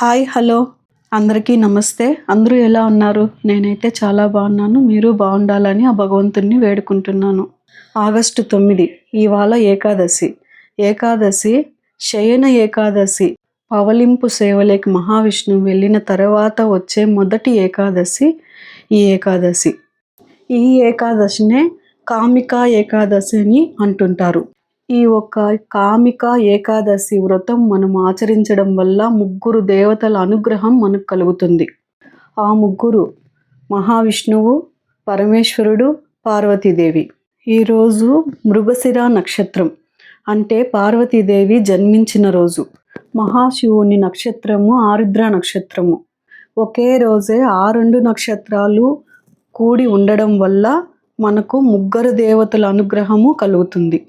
Hi hello అందరికీ నమస్తే. అందరూ ఎలా ఉన్నారు? నేనైతే చాలా బాగున్నాను. మీరు బాగుండాలని ఆ భగవంతుణ్ణి వేడుకుంటున్నాను. ఆగస్టు 9 ఇవాళ ఏకాదశి శయన ఏకాదశి. పవలింపు సేవలేకి మహావిష్ణువు వెళ్ళిన తర్వాత వచ్చే మొదటి ఏకాదశి ఈ ఏకాదశి. ఈ ఏకాదశినే కామికా ఏకాదశి అని అంటుంటారు. ఈ ఒక్క కామిక ఏకాదశి వ్రతం మనం ఆచరించడం వల్ల ముగ్గురు దేవతల అనుగ్రహం మనకు కలుగుతుంది. ఆ ముగ్గురు మహావిష్ణువు, పరమేశ్వరుడు, పార్వతీదేవి. ఈరోజు మృగశిర నక్షత్రం అంటే పార్వతీదేవి జన్మించిన రోజు. మహాశివుని నక్షత్రము ఆరుద్ర నక్షత్రము. ఒకే రోజే ఆ రెండు నక్షత్రాలు కూడి ఉండడం వల్ల మనకు ముగ్గురు దేవతల అనుగ్రహము కలుగుతుంది.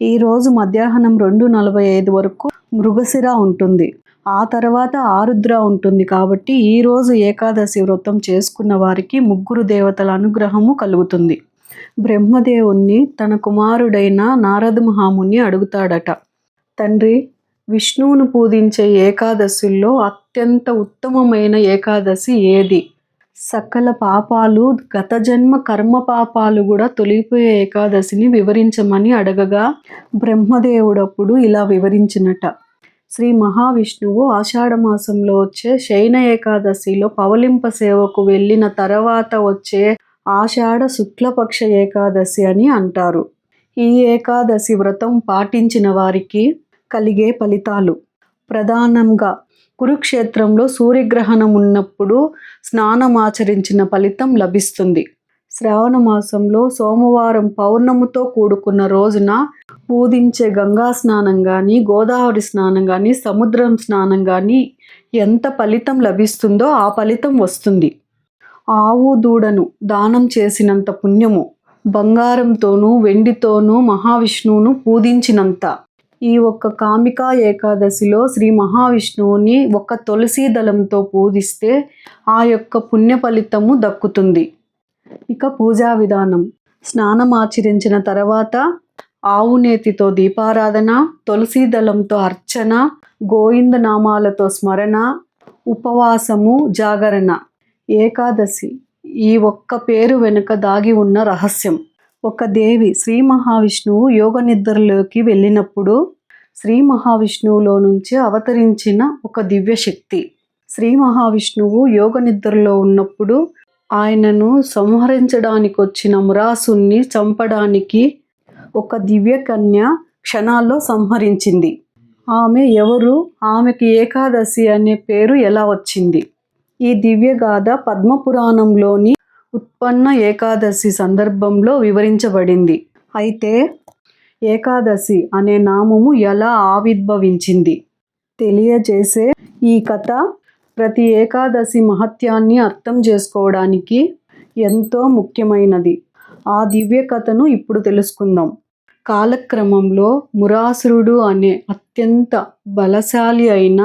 ఈరోజు మధ్యాహ్నం 2:45 వరకు మృగశిర ఉంటుంది. ఆ తర్వాత ఆరుద్ర ఉంటుంది. కాబట్టి ఈరోజు ఏకాదశి వ్రతం చేసుకున్న వారికి ముగ్గురు దేవతల అనుగ్రహము కలుగుతుంది. బ్రహ్మదేవుణ్ణి తన కుమారుడైన నారద మహాముని అడుగుతాడట, తండ్రి, విష్ణువును పూజించే ఏకాదశుల్లో అత్యంత ఉత్తమమైన ఏకాదశి ఏది? సకల పాపాలు, గత జన్మ కర్మ పాపాలు కూడా తొలగిపోయే ఏకాదశిని వివరించమని అడగగా బ్రహ్మదేవుడప్పుడు ఇలా వివరించినట. శ్రీ మహావిష్ణువు ఆషాఢమాసంలో వచ్చే శయన ఏకాదశిలో పవలింప సేవకు వెళ్ళిన తర్వాత వచ్చే ఆషాఢ శుక్లపక్ష ఏకాదశి అని అంటారు. ఈ ఏకాదశి వ్రతం పాటించిన వారికి కలిగే ఫలితాలు ప్రధానంగా కురుక్షేత్రంలో సూర్యగ్రహణం ఉన్నప్పుడు స్నానమాచరించిన ఫలితం లభిస్తుంది. శ్రావణ మాసంలో సోమవారం పౌర్ణమితో కూడుకున్న రోజున పూజించే గంగా స్నానం కానీ, గోదావరి స్నానం కానీ, సముద్రం స్నానం కానీ ఎంత ఫలితం లభిస్తుందో ఆ ఫలితం వస్తుంది. ఆవు దూడను దానం చేసినంత పుణ్యము, బంగారంతోనూ వెండితోనూ మహావిష్ణువును పూజించినంత. ఈ ఒక్క కామికా ఏకాదశిలో శ్రీ మహావిష్ణువుని ఒక తులసి దళంతో పూజిస్తే ఆ యొక్క పుణ్య ఫలితము దక్కుతుంది. ఇక పూజా విధానం. స్నానం ఆచరించిన తర్వాత ఆవు నేతితో దీపారాధన, తులసి దళంతో అర్చన, గోవింద నామాలతో స్మరణ, ఉపవాసము, జాగరణ. ఏకాదశి ఈ ఒక్క పేరు వెనుక దాగి ఉన్న రహస్యం. ఒక దేవి శ్రీ మహావిష్ణువు యోగ నిద్రలోకి వెళ్ళినప్పుడు శ్రీ మహావిష్ణువులో నుంచి అవతరించిన ఒక దివ్య శక్తి. శ్రీ మహావిష్ణువు యోగ నిద్రలో ఉన్నప్పుడు ఆయనను సంహరించడానికి వచ్చిన మురాసుని చంపడానికి ఒక దివ్య కన్య క్షణాల్లో సంహరించింది. ఆమె ఎవరు? ఆమెకి ఏకాదశి అనే పేరు ఎలా వచ్చింది? ఈ దివ్యగాథ పద్మపురాణంలోని ఉత్పన్న ఏకాదశి సందర్భంలో వివరించబడింది. అయితే ఏకాదశి అనే నామము ఎలా ఆవిర్భవించింది తెలియజేసే ఈ కథ ప్రతి ఏకాదశి మహత్యాన్ని అర్థం చేసుకోవడానికి ఎంతో ముఖ్యమైనది. ఆ దివ్య కథను ఇప్పుడు తెలుసుకుందాం. కాలక్రమంలో మురాసురుడు అనే అత్యంత బలశాలి అయిన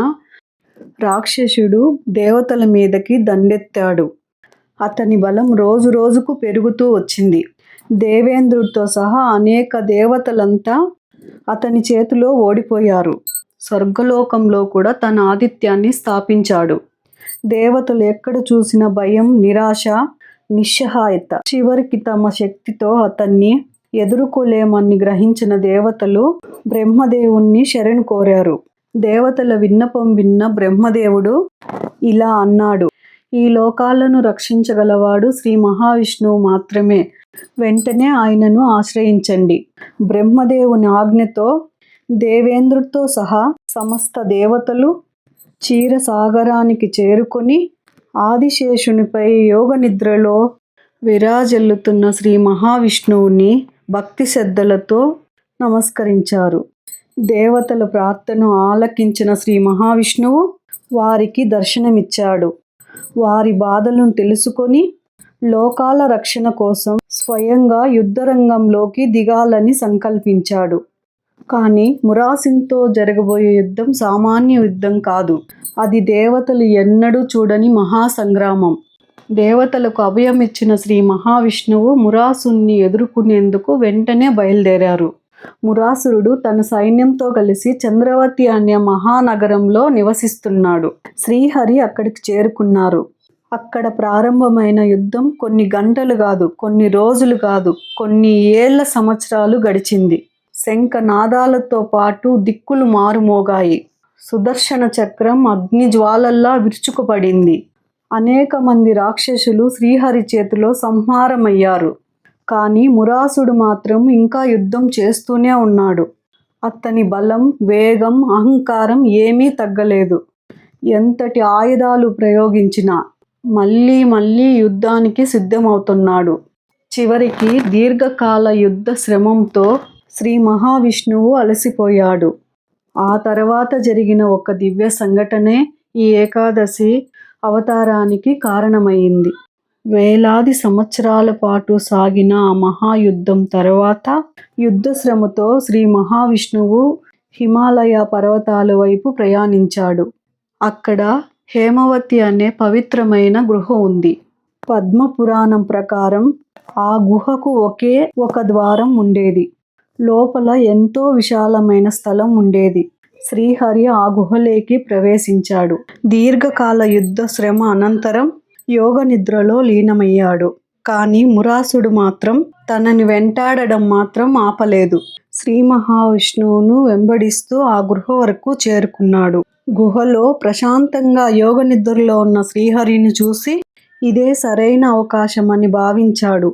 రాక్షసుడు దేవతల మీదకి దండెత్తాడు. అతని బలం రోజు రోజుకు పెరుగుతూ వచ్చింది. దేవేంద్రుడితో సహా అనేక దేవతలంతా అతని చేతిలో ఓడిపోయారు. స్వర్గలోకంలో కూడా తన ఆధిత్యాన్ని స్థాపించాడు. దేవతలు ఎక్కడ చూసిన భయం, నిరాశ, నిస్సహాయత. చివరికి తమ శక్తితో అతన్ని ఎదుర్కోలేమని గ్రహించిన దేవతలు బ్రహ్మదేవుణ్ణి శరణు కోరారు. దేవతల విన్నపం విన్న బ్రహ్మదేవుడు ఇలా అన్నాడు, ఈ లోకాలను రక్షించగలవాడు శ్రీ మహావిష్ణువు మాత్రమే. వెంటనే ఆయనను ఆశ్రయించండి. బ్రహ్మదేవుని ఆజ్ఞతో దేవేంద్రుడితో సహా సమస్త దేవతలు క్షీరసాగరానికి చేరుకొని ఆదిశేషునిపై యోగ నిద్రలో విరాజిల్లుతున్న శ్రీ మహావిష్ణువుని భక్తి శ్రద్ధలతో నమస్కరించారు. దేవతల ప్రార్థన ఆలకించిన శ్రీ మహావిష్ణువు వారికి దర్శనమిచ్చాడు. వారి బాధలను తెలుసుకొని లోకాల రక్షణ కోసం స్వయంగా యుద్ధరంగంలోకి దిగాలని సంకల్పించాడు. కానీ మురాసునితో జరగబోయే యుద్ధం సామాన్య యుద్ధం కాదు. అది దేవతలు ఎన్నడూ చూడని మహాసంగ్రామం. దేవతలకు అభయం ఇచ్చిన శ్రీ మహావిష్ణువు మురాసుని ఎదుర్కొనేందుకు వెంటనే బయలుదేరారు. మురాసురుడు తన సైన్యంతో కలిసి చంద్రవతి అనే మహానగరంలో నివసిస్తున్నాడు. శ్రీహరి అక్కడికి చేరుకున్నారు. అక్కడ ప్రారంభమైన యుద్ధం కొన్ని గంటలు కాదు, కొన్ని రోజులు కాదు, కొన్ని ఏళ్ల సంవత్సరాలు గడిచింది. శంఖనాదాలతో పాటు దిక్కులు మారుమోగాయి. సుదర్శన చక్రం అగ్నిజ్వాలల్లా విరుచుకుపడింది. అనేక మంది రాక్షసులు శ్రీహరి చేతిలో సంహారమయ్యారు. కానీ మురాసుడు మాత్రం ఇంకా యుద్ధం చేస్తూనే ఉన్నాడు. అతని బలం, వేగం, అహంకారం ఏమీ తగ్గలేదు. ఎంతటి ఆయుధాలు ప్రయోగించినా మళ్ళీ మళ్ళీ యుద్ధానికి సిద్ధమవుతున్నాడు. చివరికి దీర్ఘకాల యుద్ధ శ్రమంతో శ్రీ మహావిష్ణువు అలసిపోయాడు. ఆ తర్వాత జరిగిన ఒక దివ్య సంఘటనే ఈ ఏకాదశి అవతారానికి కారణమైంది. వేలాది సంవత్సరాల పాటు సాగిన ఆ మహాయుద్ధం తర్వాత యుద్ధ శ్రమతో శ్రీ మహావిష్ణువు హిమాలయ పర్వతాల వైపు ప్రయాణించాడు. అక్కడ హేమవతి అనే పవిత్రమైన గుహ ఉంది. పద్మ పురాణం ప్రకారం ఆ గుహకు ఒకే ఒక ద్వారం ఉండేది. లోపల ఎంతో విశాలమైన స్థలం ఉండేది. శ్రీహరి ఆ గుహలోకి ప్రవేశించాడు. దీర్ఘకాల యుద్ధ శ్రమ అనంతరం యోగ నిద్రలో లీనమయ్యాడు. కానీ మురాసుడు మాత్రం తనని వెంటాడడం మాత్రం ఆపలేదు. శ్రీ మహావిష్ణువును వెంబడిస్తూ ఆ గుహ వరకు చేరుకున్నాడు. గుహలో ప్రశాంతంగా యోగ నిద్రలో ఉన్న శ్రీహరిని చూసి ఇదే సరైన అవకాశం అని భావించాడు.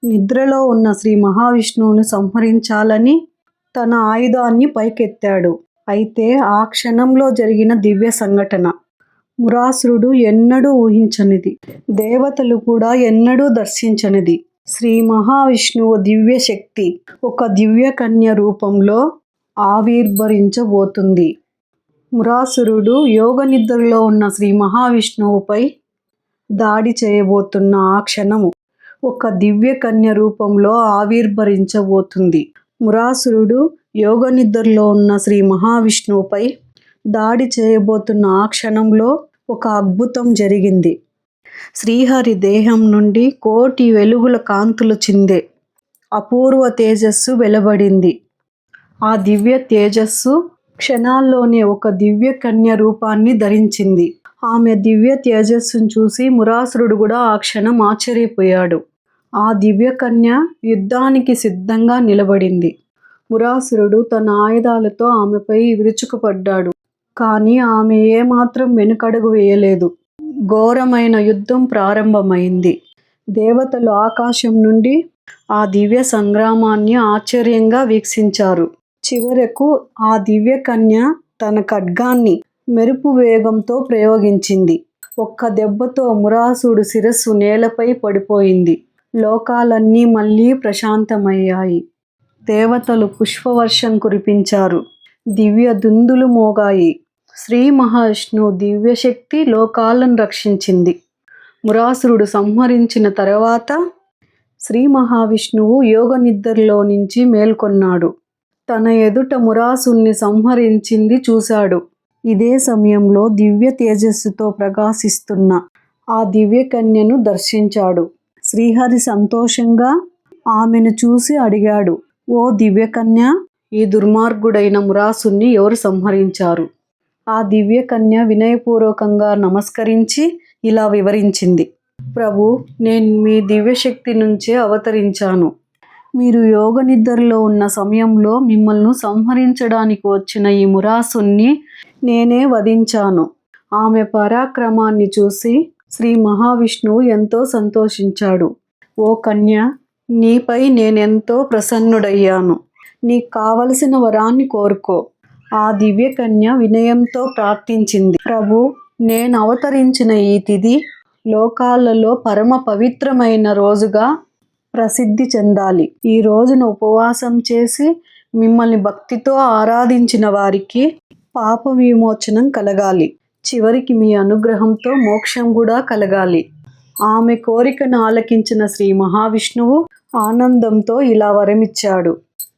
నిద్రలో ఉన్న శ్రీ మహావిష్ణువును సంహరించాలని తన ఆయుధాన్ని పైకెత్తాడు. అయితే ఆ క్షణంలో జరిగిన దివ్య సంఘటన మురాసురుడు ఎన్నడూ ఊహించనిది, దేవతలు కూడా ఎన్నడూ దర్శించనిది. శ్రీ మహావిష్ణువు దివ్య శక్తి ఒక దివ్య కన్య రూపంలో ఆవిర్భవించబోతుంది. మురాసురుడు యోగ నిద్రలో ఉన్న శ్రీ మహావిష్ణువుపై దాడి చేయబోతున్న ఆ క్షణము ఒక దివ్య కన్య రూపంలో ఆవిర్భవించబోతుంది. మురాసురుడు యోగ నిద్రలో ఉన్న శ్రీ మహావిష్ణువుపై దాడి చేయబోతున్న ఆ క్షణంలో ఒక అద్భుతం జరిగింది. శ్రీహరి దేహం నుండి కోటి వెలుగుల కాంతులు చిందే అపూర్వ తేజస్సు వెలువడింది. ఆ దివ్య తేజస్సు క్షణాల్లోనే ఒక దివ్య కన్య రూపాన్ని ధరించింది. ఆమె దివ్య తేజస్సును చూసి మురాసురుడు కూడా ఆ క్షణం ఆశ్చర్యపోయాడు. ఆ దివ్య కన్య యుద్ధానికి సిద్ధంగా నిలబడింది. మురాసురుడు తన ఆయుధాలతో ఆమెపై విరుచుకుపడ్డాడు. కానీ ఆమె ఏమాత్రం వెనుకడుగు వేయలేదు. ఘోరమైన యుద్ధం ప్రారంభమైంది. దేవతలు ఆకాశం నుండి ఆ దివ్య సంగ్రామాన్ని ఆశ్చర్యంగా వీక్షించారు. చివరకు ఆ దివ్య కన్య తన ఖడ్గాన్ని మెరుపు వేగంతో ప్రయోగించింది. ఒక్క దెబ్బతో మురాసుడు శిరస్సు నేలపై పడిపోయింది. లోకాలన్నీ మళ్ళీ ప్రశాంతమయ్యాయి. దేవతలు పుష్పవర్షం కురిపించారు. దివ్య దుందులు మోగాయి. శ్రీ మహావిష్ణువు దివ్యశక్తి లోకాలను రక్షించింది. మురాసురుడు సంహరించిన తర్వాత శ్రీ మహావిష్ణువు యోగ నిద్రలో నుంచి మేల్కొన్నాడు. తన ఎదుట మురాసుని సంహరించింది చూశాడు. ఇదే సమయంలో దివ్య తేజస్సుతో ప్రకాశిస్తున్న ఆ దివ్య కన్యను దర్శించాడు. శ్రీహరి సంతోషంగా ఆమెను చూసి అడిగాడు, ఓ దివ్య కన్య, ఈ దుర్మార్గుడైన మురాసుని ఎవరు సంహరించారు? ఆ దివ్య కన్య వినయపూర్వకంగా నమస్కరించి ఇలా వివరించింది, ప్రభు, నేను మీ దివ్యశక్తి నుంచే అవతరించాను. మీరు యోగ నిద్రలో ఉన్న సమయంలో మిమ్మల్ని సంహరించడానికి వచ్చిన ఈ మురాసుని నేనే వధించాను. ఆమె పరాక్రమాన్ని చూసి శ్రీ మహావిష్ణువు ఎంతో సంతోషించాడు. ఓ కన్య, నీపై నేనెంతో ప్రసన్నుడయ్యాను. నీకు కావలసిన వరాన్ని కోరుకో. ఆ దివ్య కన్య వినయంతో ప్రార్థించింది, ప్రభు, నేను అవతరించిన ఈ తిథి లోకాలలో పరమ పవిత్రమైన రోజుగా ప్రసిద్ధి చెందాలి. ఈ రోజున ఉపవాసం చేసి మిమ్మల్ని భక్తితో ఆరాధించిన వారికి పాప విమోచనం కలగాలి. చివరికి మీ అనుగ్రహంతో మోక్షం కూడా కలగాలి. ఆమె కోరికను ఆలకించిన శ్రీ మహావిష్ణువు ఆనందంతో ఇలా వరమిచ్చాడు,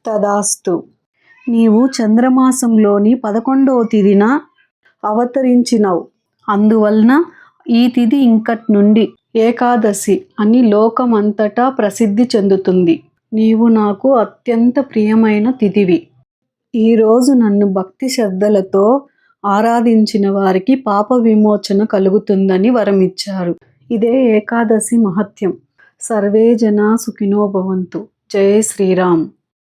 తదాస్తు. నీవు చంద్రమాసంలోని 11వ తిథిన అవతరించినవు. అందువలన ఈ తిథి ఇంకటి నుండి ఏకాదశి అని లోకమంతటా ప్రసిద్ధి చెందుతుంది. నీవు నాకు అత్యంత ప్రియమైన తిథివి. ఈరోజు నన్ను భక్తి శ్రద్ధలతో ఆరాధించిన వారికి పాప విమోచన కలుగుతుందని వరమిచ్చారు. ఇదే ఏకాదశి మహత్యం. సర్వే జనా సుఖినో భవంతు. జై శ్రీరామ్.